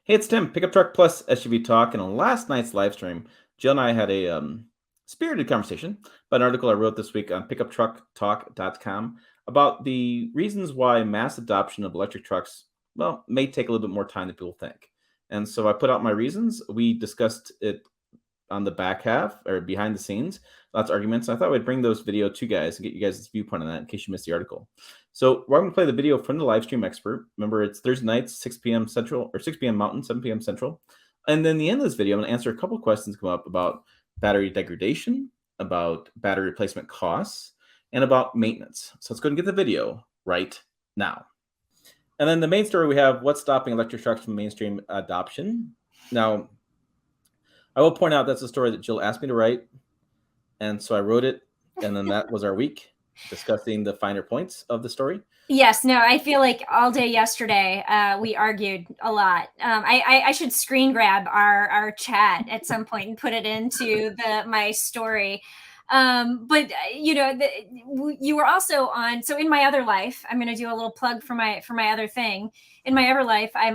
Hey, it's Tim, Pickup Truck Plus SUV Talk. And on last night's live stream, Jill and I had a spirited conversation about an article I wrote this week on pickuptrucktalk.com about the reasons why mass adoption of electric trucks, well, may take a little bit more time than people think. And so I put out my reasons. We discussed it on the back half or behind the scenes, lots of arguments. I thought I'd bring those video to you guys and get you guys' viewpoint on that in case you missed the article. So we're going to play the video from the Livestream expert. Remember, it's Thursday nights, 6 p.m. Central or 6 p.m. Mountain, 7 p.m. Central. And then the end of this video, I'm going to answer a couple questions come up about battery degradation, about battery replacement costs, and about maintenance. So let's go and get the video right now. And then the main story we have, what's stopping electric trucks from mainstream adoption. Now, I will point out that's a story that Jill asked me to write. And so I wrote it. And then that was our week discussing the finer points of the story. Yes, no, I feel like all day yesterday we argued a lot. I should screen grab our chat at some point and put it into my story. But you were also on. So in my other life, I'm going to do a little plug for my other thing. In my other life, I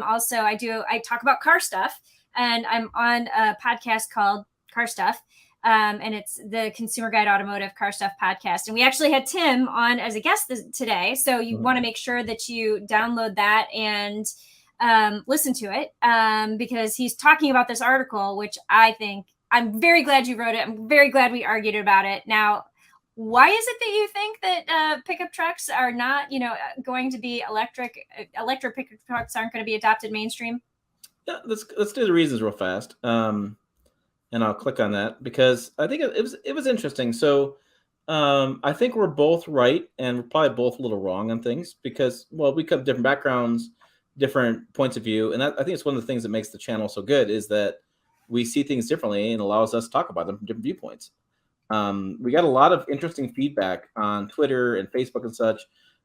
talk about car stuff, and I'm on a podcast called Car Stuff. And it's the Consumer Guide Automotive Car Stuff podcast. And we actually had Tim on as a guest today. So you want to make sure that you download that and listen to it because he's talking about this article, which I think I'm very glad you wrote it. I'm very glad we argued about it. Now, why is it that you think that pickup trucks are not, going to be electric pickup trucks aren't going to be adopted mainstream? Yeah, let's do the reasons real fast. And I'll click on that because I think it was interesting. So I think we're both right, and we're probably both a little wrong on things because, well, we come different backgrounds, different points of view, and I think it's one of the things that makes the channel so good is that we see things differently and allows us to talk about them from different viewpoints. We got a lot of interesting feedback on Twitter and Facebook and such.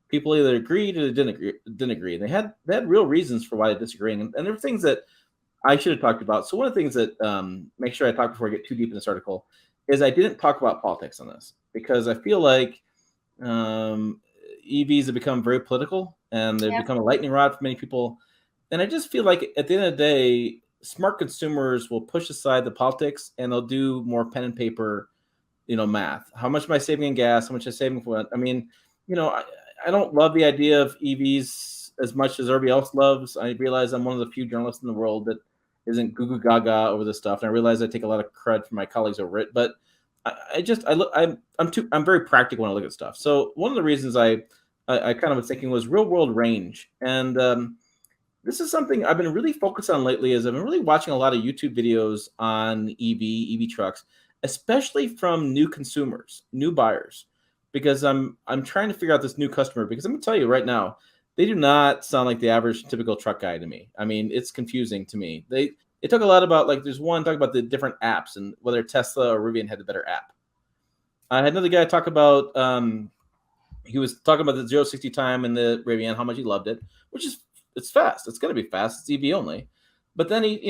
People either agreed or didn't agree. They had real reasons for why they disagreed, and there were things that I should have talked about. So one of the things that make sure I talk before I get too deep in this article is I didn't talk about politics on this because I feel like EVs have become very political and they've become a lightning rod for many people. And I just feel like at the end of the day, smart consumers will push aside the politics and they'll do more pen and paper, math. How much am I saving in gas? How much am I saving for it? I mean, I don't love the idea of EVs as much as everybody else loves. I realize I'm one of the few journalists in the world that isn't goo goo gaga over this stuff, and I realize I take a lot of credit from my colleagues over it. But I'm very practical when I look at stuff. So one of the reasons I kind of was thinking was real world range, and this is something I've been really focused on lately. Is I've been really watching a lot of YouTube videos on EV trucks, especially from new consumers, new buyers, because I'm trying to figure out this new customer. Because I'm gonna tell you right now, they do not sound like the average typical truck guy to me. I mean, it's confusing to me. They talk a lot about, like, there's one talk about the different apps and whether Tesla or Rivian had the better app. I had another guy talk about, he was talking about the 0-60 time in the Rivian, how much he loved it, it's fast. It's going to be fast. It's EV only. But then he,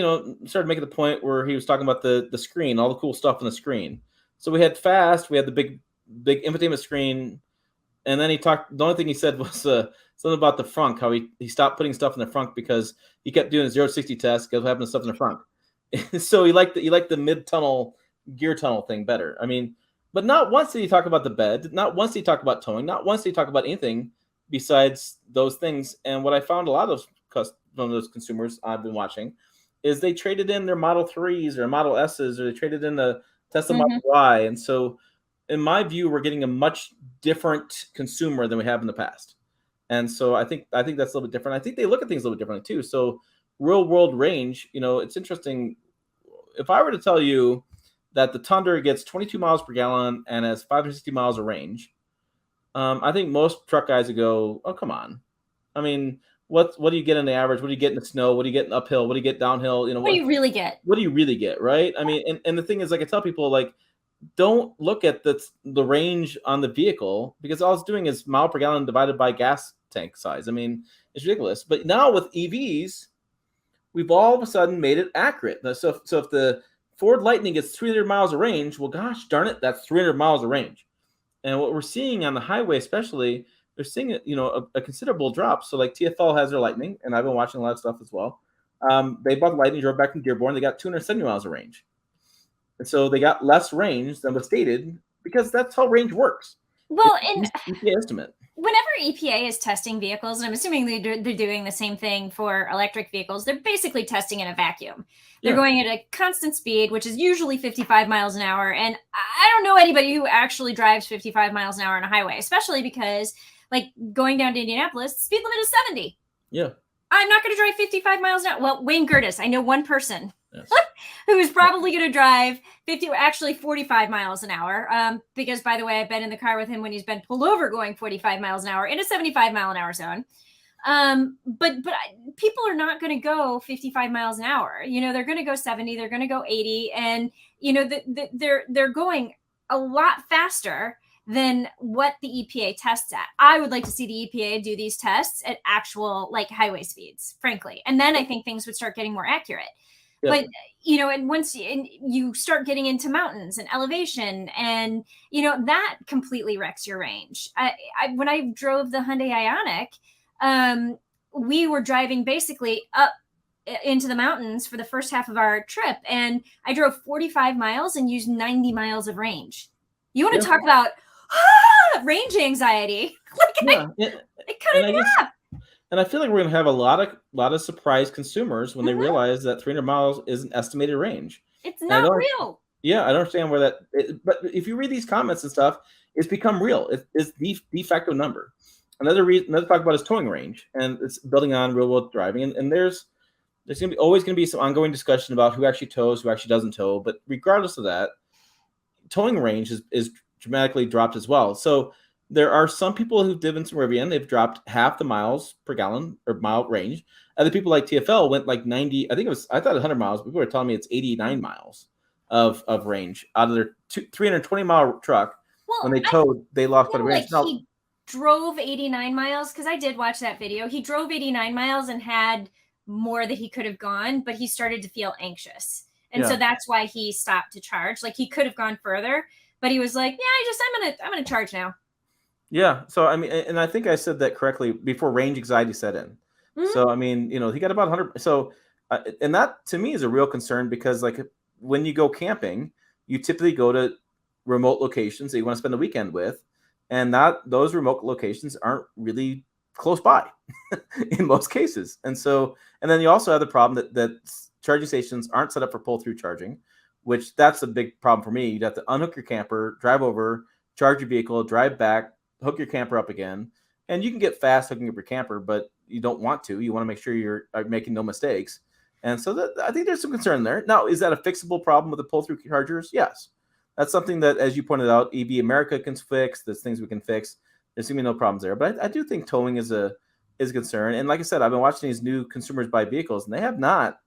started making the point where he was talking about the screen, all the cool stuff on the screen. So we had fast, we had the big infotainment screen, and then the only thing he said was something about the frunk, how he stopped putting stuff in the frunk because he kept doing a 0-60 test, kept having stuff in the frunk. So he liked the mid-tunnel, gear tunnel thing better. I mean, but not once did he talk about the bed, not once did he talk about towing, not once did he talk about anything besides those things. And what I found a lot of those consumers I've been watching is they traded in their Model 3s or Model S's, or they traded in the Tesla Model Y. And so in my view, we're getting a much different consumer than we have in the past. And so I think that's a little bit different. I think they look at things a little bit differently too. So real world range, it's interesting. If I were to tell you that the Tundra gets 22 miles per gallon and has 560 miles of range, I think most truck guys would go, oh, come on. I mean, what do you get in the average? What do you get in the snow? What do you get in uphill? What do you get downhill? What do you really get? What do you really get, right? I mean, and the thing is, like I tell people, like, don't look at the range on the vehicle because all it's doing is mile per gallon divided by gas tank size. I mean, it's ridiculous. But now with EVs, we've all of a sudden made it accurate. So if the Ford Lightning gets 300 miles of range, well, gosh darn it, that's 300 miles of range. And what we're seeing on the highway, especially, they're seeing a considerable drop. So like TFL has their Lightning, and I've been watching a lot of stuff as well. They bought the Lightning, drove back from Dearborn. They got 270 miles of range. And so they got less range than was stated because that's how range works. Well, It's and EPA estimate. whenever EPA is testing vehicles, and I'm assuming they're doing the same thing for electric vehicles, they're basically testing in a vacuum. They're going at a constant speed, which is usually 55 miles an hour. And I don't know anybody who actually drives 55 miles an hour on a highway, especially because, like, going down to Indianapolis, the speed limit is 70. Yeah. I'm not going to drive 55 miles an hour. Well, Wayne Curtis, I know one person Yes. who is probably going to drive 45 miles an hour. Because, by the way, I've been in the car with him when he's been pulled over going 45 miles an hour in a 75 mile an hour zone. But people are not going to go 55 miles an hour. You know, they're going to go 70, they're going to go 80. And, you know, they're going a lot faster than what the EPA tests at. I would like to see the EPA do these tests at actual, like, highway speeds, frankly. And then I think things would start getting more accurate. Yep. But, you know, and once you start getting into mountains and elevation, and, you know, that completely wrecks your range. When I drove the Hyundai Ioniq, we were driving basically up into the mountains for the first half of our trip, and I drove 45 miles and used 90 miles of range. You want to talk about range anxiety? Like, it cut it in half. And I feel like we're going to have a lot of surprised consumers when they realize that 300 miles is an estimated range. It's not real. Yeah, I don't understand where that. But if you read these comments and stuff, it's become real. It's the de facto number. Another talk about is towing range, and it's building on real world driving. And there's always going to be some ongoing discussion about who actually tows, who actually doesn't tow. But regardless of that, towing range is dramatically dropped as well. So there are some people who've driven some Rivian, they've dropped half the miles per gallon or mile range. Other people like TFL went like 90, I thought 100 miles. People were telling me it's 89 miles of range out of their 320 mile truck. Well, when they towed, they lost quite a range. Like he drove 89 miles, because I did watch that video. He drove 89 miles and had more that he could have gone, but he started to feel anxious. And so that's why he stopped to charge. Like, he could have gone further, but he was like, yeah, I'm gonna charge now. Yeah. So, I mean, and I think I said that correctly before range anxiety set in. Mm-hmm. So, I mean, you know, he got about 100. So, and that to me is a real concern, because, like, when you go camping, you typically go to remote locations that you want to spend the weekend with, and those remote locations aren't really close by in most cases. And so, and then you also have the problem that charging stations aren't set up for pull-through charging, which that's a big problem for me. You'd have to unhook your camper, drive over, charge your vehicle, drive back, hook your camper up again. And you can get fast hooking up your camper, but you don't want to. You want to make sure you're making no mistakes. And so I think there's some concern there. Now, is that a fixable problem with the pull-through chargers? Yes. That's something that, as you pointed out, EV America can fix. There's things we can fix. There's going to be no problems there. But I do think towing is a concern. And like I said, I've been watching these new consumers buy vehicles, and they have not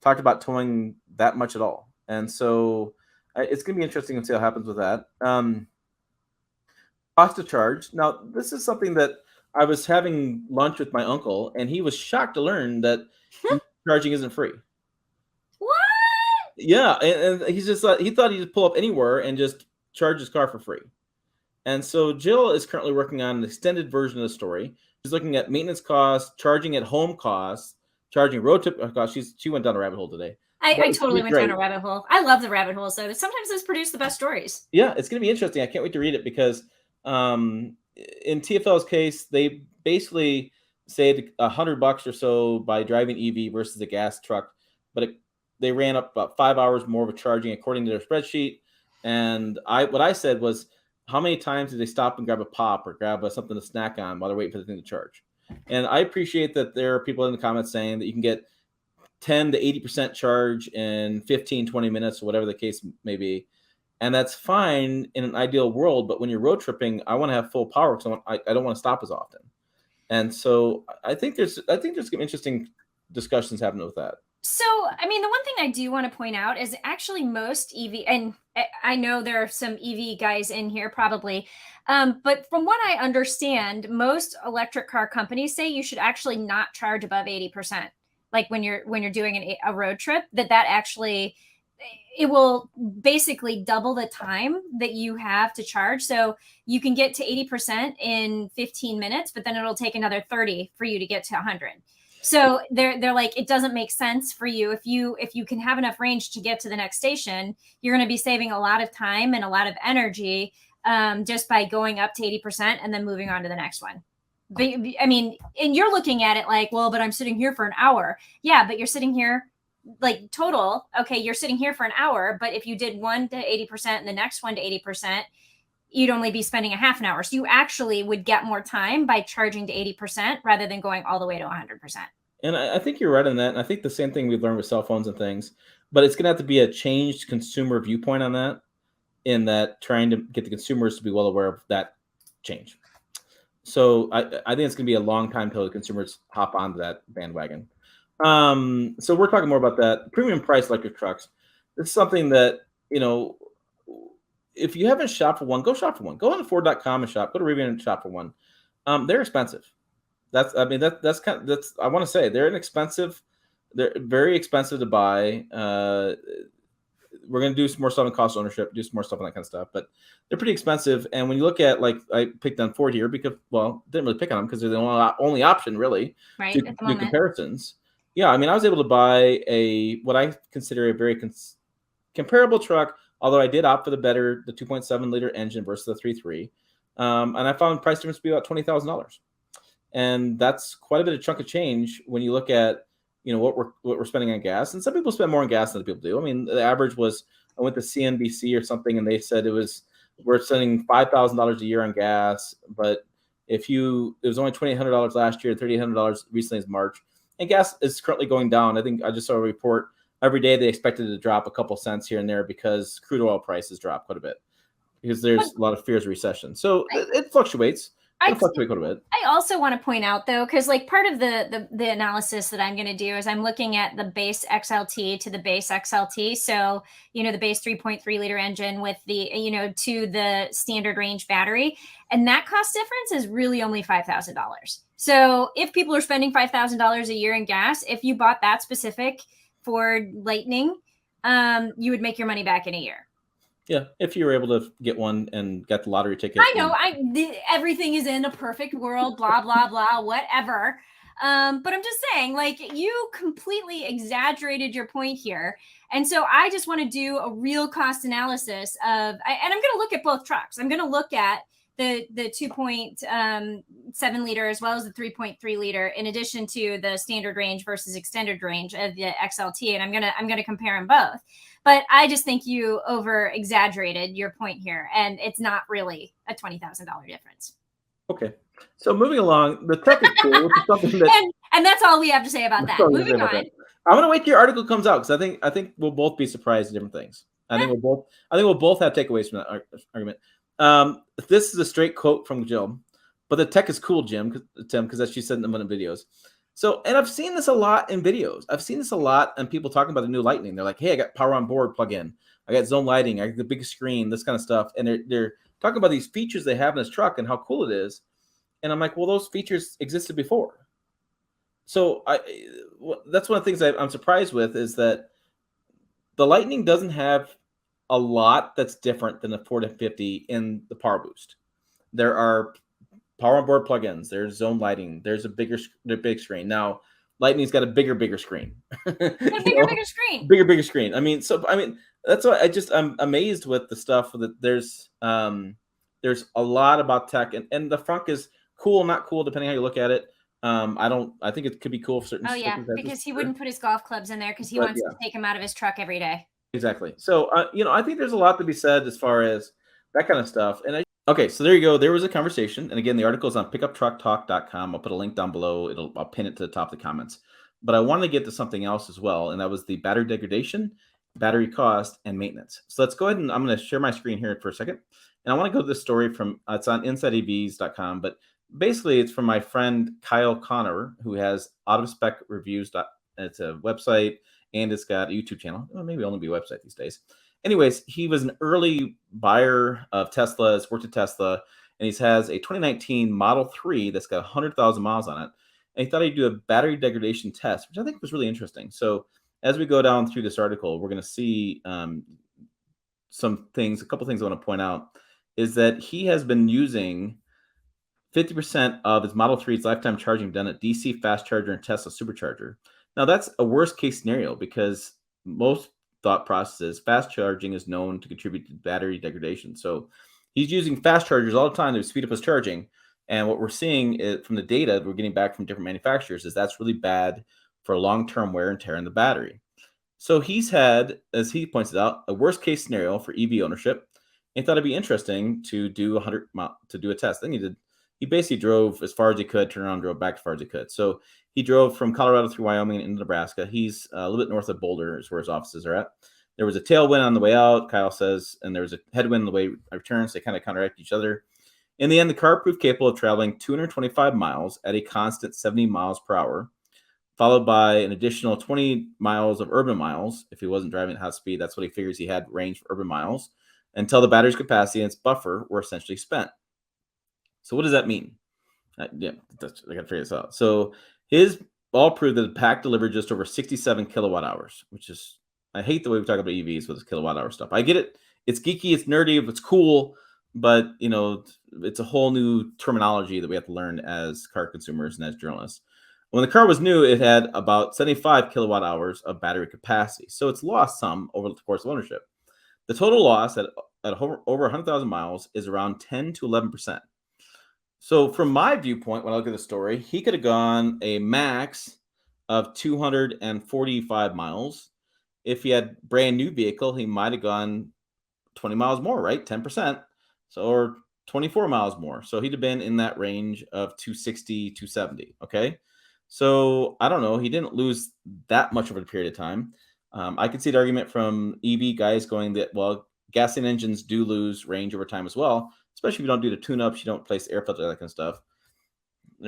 talked about towing that much at all. And so it's going to be interesting to see what happens with that. Cost to charge. Now, this is something that I was having lunch with my uncle, and he was shocked to learn that charging isn't free. What? Yeah, and he's just he thought he'd just pull up anywhere and just charge his car for free. And so Jill is currently working on an extended version of the story. She's looking at maintenance costs, charging at home costs, charging road trip costs. She went down a rabbit hole today. I totally went down a rabbit hole. I love the rabbit hole. So sometimes those produce the best stories. Yeah, it's going to be interesting. I can't wait to read it, because in TFL's case, they basically saved $100 or so by driving EV versus a gas truck, but they ran up about 5 hours more of a charging according to their spreadsheet. And what I said was, how many times did they stop and grab a pop or grab something to snack on while they're waiting for the thing to charge? And I appreciate that there are people in the comments saying that you can get 10 to 80% charge in 15, 20 minutes, or whatever the case may be. And that's fine in an ideal world. But when you're road tripping, I want to have full power, because I don't want to stop as often. And so I think there's some interesting discussions happening with that. So, I mean, the one thing I do want to point out is actually most EV, and I know there are some EV guys in here probably, but from what I understand, most electric car companies say you should actually not charge above 80%. Like when you're doing a road trip, that actually, it will basically double the time that you have to charge. So you can get to 80% in 15 minutes, but then it'll take another 30 for you to get to 100. So they're like, it doesn't make sense for you if you can have enough range to get to the next station, you're going to be saving a lot of time and a lot of energy just by going up to 80% and then moving on to the next one. But, I mean, and you're looking at it like, well, but I'm sitting here for an hour. Yeah, but you're sitting here like total. Okay, you're sitting here for an hour, but if you did one to 80% and the next one to 80%, you'd only be spending a half an hour. So you actually would get more time by charging to 80% rather than going all the way to 100%. And I think you're right on that. And I think the same thing we've learned with cell phones and things, but it's going to have to be a changed consumer viewpoint on that, in that trying to get the consumers to be well aware of that change. So I think it's going to be a long time until the consumers hop onto that bandwagon. So we're talking more about that premium price electric trucks. It's something that, if you haven't shopped for one, go shop for one. Go on to Ford.com and shop. Go to Rivian and shop for one. They're expensive. That's I want to say they're inexpensive. They're very expensive to buy. We're going to do some more stuff on cost of ownership, do some more stuff on that kind of stuff, but they're pretty expensive. And when you look at, like, I picked on Ford here because, well, didn't really pick on them because they're the only option really right, to do comparisons. Yeah, I mean, I was able to buy what I consider a very comparable truck, although I did opt for the 2.7 liter engine versus the 3.3, and I found price difference to be about $20,000, and that's quite a bit of chunk of change when you look at what we're spending on gas. And some people spend more on gas than other people do. I mean, the average was, I went to CNBC or something, and they said we're spending $5,000 a year on gas, but it was only $2,800 last year, $3,800 recently as March, and gas is currently going down. I think I just saw a report every day they expected it to drop a couple cents here and there because crude oil prices drop quite a bit because there's a lot of fears of recession. So it fluctuates. I also want to point out, though, because like part of the analysis that I'm going to do is I'm looking at the base XLT to the base XLT. So, the base 3.3 liter engine with the, to the standard range battery. And that cost difference is really only $5,000. So if people are spending $5,000 a year in gas, if you bought that specific Ford Lightning, you would make your money back in a year. Yeah, if you were able to get one and got the lottery ticket. I know, everything is in a perfect world, blah, blah, blah, whatever. But I'm just saying, like, you completely exaggerated your point here. And so I just want to do a real cost analysis and I'm going to look at both trucks. I'm going to look at the 2.7 liter as well as the 3.3 liter, in addition to the standard range versus extended range of the XLT. And I'm going to compare them both. But I just think you over exaggerated your point here, and it's not really a $20,000 difference. Okay, so moving along, the tech is cool, which is something that, and that's all we have to say about that. Moving on. I'm going to wait till your article comes out because I think we'll both be surprised at different things. I think we'll both have takeaways from that argument. This is a straight quote from Jill, but the tech is cool, Tim, because as she said in one of the videos. So, and I've seen this a lot in videos. I've seen this a lot, and people talking about the new Lightning. They're like, "Hey, I got power on board plug-in. I got zone lighting. I got the big screen. This kind of stuff." And they're talking about these features they have in this truck and how cool it is. And I'm like, "Well, those features existed before." So that's one of the things I'm surprised with is that the Lightning doesn't have a lot that's different than the Ford F-50 in the power boost. There are power on board plugins. There's zone lighting. There's a big screen. Now, Lightning's got a bigger screen. Bigger screen. Bigger screen. I mean, that's why I'm amazed with the stuff that there's a lot about tech, and the front is cool, not cool, depending how you look at it. I think it could be cool for certain. Oh yeah, because he wouldn't put his golf clubs in there because he wants to take them out of his truck every day. Exactly. So, I think there's a lot to be said as far as that kind of stuff. And okay, so there you go. There was a conversation. And again, the article is on pickuptrucktalk.com. I'll put a link down below. I'll pin it to the top of the comments. But I wanted to get to something else as well. And that was the battery degradation, battery cost, and maintenance. So let's go ahead and I'm going to share my screen here for a second. And I want to go to this story it's on InsideEVs.com. But basically, it's from my friend Kyle Connor, who has Autospec Reviews. It's a website. And it's got a YouTube channel. Well, maybe only be a website these days. Anyways, he was an early buyer of Tesla, has worked at Tesla, and he has a 2019 Model 3 that's got 100,000 miles on it. And he thought he'd do a battery degradation test, which I think was really interesting. So as we go down through this article, we're going to see some things. A couple things I want to point out is that he has been using 50% of his Model 3's lifetime charging done at DC fast charger and Tesla supercharger. Now that's a worst case scenario because most thought processes fast charging is known to contribute to battery degradation. So he's using fast chargers all the time to speed up his charging. And what we're seeing from the data we're getting back from different manufacturers is that's really bad for long-term wear and tear in the battery. So he's had, as he points out, a worst case scenario for EV ownership. He thought it'd be interesting to do a test. Then he basically drove as far as he could, turned around, drove back as far as he could. So he drove from Colorado through Wyoming and into Nebraska. He's a little bit north of Boulder is where his offices are at. There was a tailwind on the way out, Kyle says, and there was a headwind on the way I returned. So they kind of counteract each other. In the end, the car proved capable of traveling 225 miles at a constant 70 miles per hour, followed by an additional 20 miles of urban miles. If he wasn't driving at high speed, that's what he figures he had range for urban miles, until the battery's capacity and its buffer were essentially spent. So what does that mean? I got to figure this out. So his all proved that the pack delivered just over 67 kilowatt hours, which is, I hate the way we talk about EVs with this kilowatt hour stuff. I get it. It's geeky, it's nerdy, it's cool, but it's a whole new terminology that we have to learn as car consumers and as journalists. When the car was new, it had about 75 kilowatt hours of battery capacity. So it's lost some over the course of ownership. The total loss at over 100,000 miles is around 10 to 11%. So from my viewpoint, when I look at the story, he could have gone a max of 245 miles. If he had brand new vehicle, he might have gone 20 miles more, right? 10%. So, or 24 miles more. So he'd have been in that range of 260, 270. Okay. So I don't know. He didn't lose that much over the period of time. I could see the argument from EV guys going that, well, gasoline engines do lose range over time as well, especially if you don't do the tune-ups, you don't place air filter, that kind of stuff.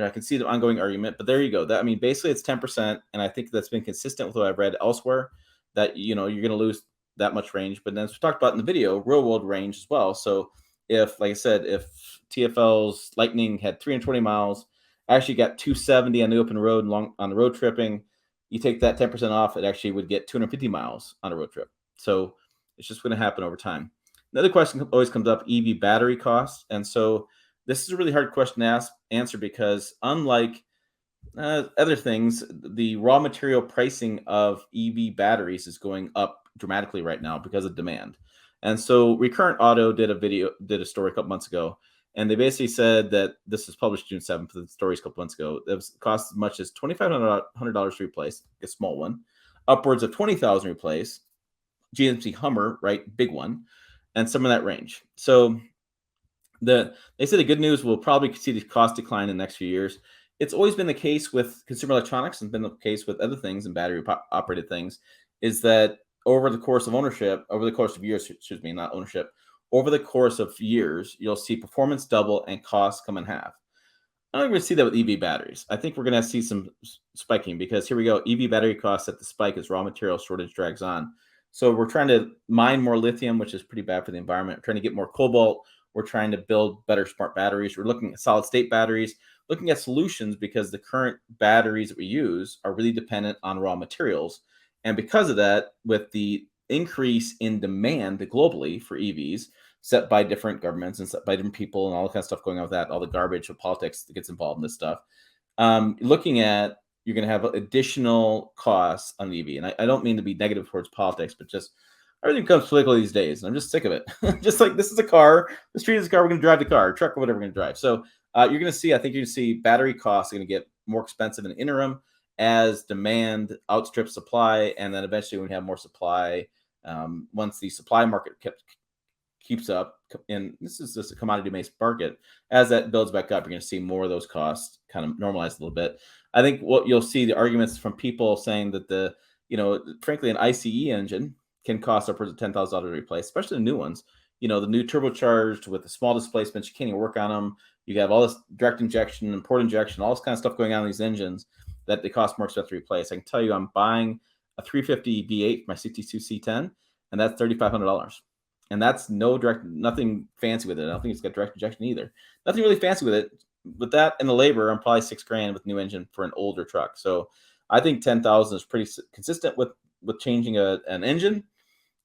I can see the ongoing argument, but there you go. Basically it's 10%, and I think that's been consistent with what I've read elsewhere, that you're going to lose that much range. But then as we talked about in the video, real world range as well. So if, like I said, if TFL's Lightning had 320 miles, actually got 270 on the open road on the road tripping, you take that 10% off, it actually would get 250 miles on a road trip. So it's just going to happen over time. Another question always comes up, EV battery costs. And so this is a really hard question to answer because unlike other things, the raw material pricing of EV batteries is going up dramatically right now because of demand. And so Recurrent Auto did a story a couple months ago, and they basically said that this was published June 7th, the story's a couple months ago. It cost as much as $2,500 to replace a small one, upwards of $20,000 to replace GMC Hummer, right, big one, and some of that range. So they say the good news, will probably see the cost decline in the next few years. It's always been the case with consumer electronics and been the case with other things and battery operated things, is that over the course of years, not ownership, over the course of years, you'll see performance double and costs come in half. I don't even see that with EV batteries. I think we're going to see some spiking because here we go. EV battery costs at the spike as raw material shortage drags on. So we're trying to mine more lithium, which is pretty bad for the environment. We're trying to get more cobalt. We're trying to build better smart batteries. We're looking at solid state batteries, looking at solutions because the current batteries that we use are really dependent on raw materials. And because of that, with the increase in demand globally for EVs set by different governments and set by different people and all the kind of stuff going on with that, all the garbage of politics that gets involved in this stuff, looking at, you're going to have additional costs on the EV. And I don't mean to be negative towards politics, but just everything becomes political these days. And I'm just sick of it. Just like, this is a car, the street is a car, we're going to drive the car, truck, or whatever we're going to drive. So you're going to see, I think you're going to see battery costs are going to get more expensive in the interim as demand outstrips supply. And then eventually when we have more supply, once the supply market keeps up, and this is just a commodity-based market, as that builds back up, you're going to see more of those costs kind of normalize a little bit. I think what you'll see, the arguments from people saying that frankly, an ICE engine can cost upwards of $10,000 to replace, especially the new ones. The new turbocharged with the small displacements, you can't even work on them. You have all this direct injection and port injection, all this kind of stuff going on in these engines that they cost more expensive to replace. I can tell you, I'm buying a 350 V8 for my 62 C10, and that's $3,500. And that's nothing fancy with it. I don't think it's got direct injection either. Nothing really fancy with it. With that and the labor, I'm probably $6,000 with new engine for an older truck. So I think 10,000 is pretty consistent with changing an engine.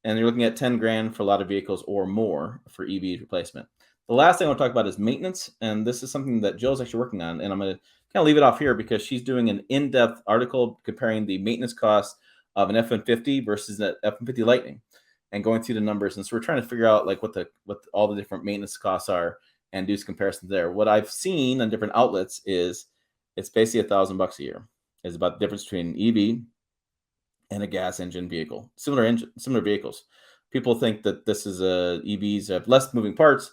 And you're looking at $10,000 for a lot of vehicles or more for EV replacement. The last thing I want to talk about is maintenance, and this is something that Jill's actually working on, and I'm going to kind of leave it off here because she's doing an in-depth article comparing the maintenance costs of an F-150 versus an F-150 Lightning, and going through the numbers. And so we're trying to figure out like what all the different maintenance costs are and do some comparisons there. What I've seen on different outlets is it's basically $1,000 a year. Is about the difference between an EV and a gas engine vehicle. Similar vehicles. People think that this is EVs have less moving parts,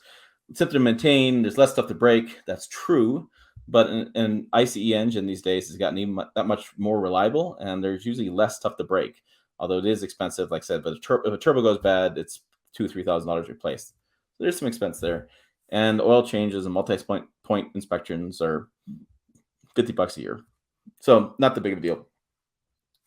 simpler to maintain. There's less stuff to break. That's true, but an ICE engine these days has gotten even that much more reliable, and there's usually less stuff to break. Although it is expensive, like I said, but if a turbo goes bad, it's $2,000-3,000 replaced. So there's some expense there, and oil changes and multi-point inspections are $50 a year. So not the big of a deal.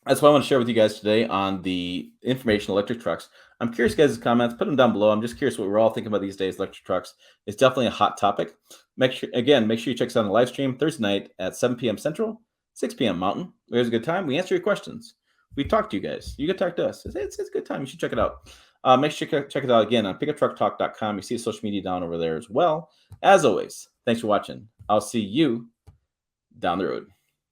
That's what I want to share with you guys today on the information electric trucks. I'm curious, guys' comments. Put them down below. I'm just curious what we're all thinking about these days. Electric trucks. It's definitely a hot topic. Make sure you check us out on the live stream Thursday night at 7 p.m. Central, 6 p.m. Mountain. It was a good time. We answer your questions. We talk to you guys. You can talk to us. It's a good time. You should check it out. Make sure you check it out again on pickuptrucktalk.com. You see the social media down over there as well. As always, thanks for watching. I'll see you down the road.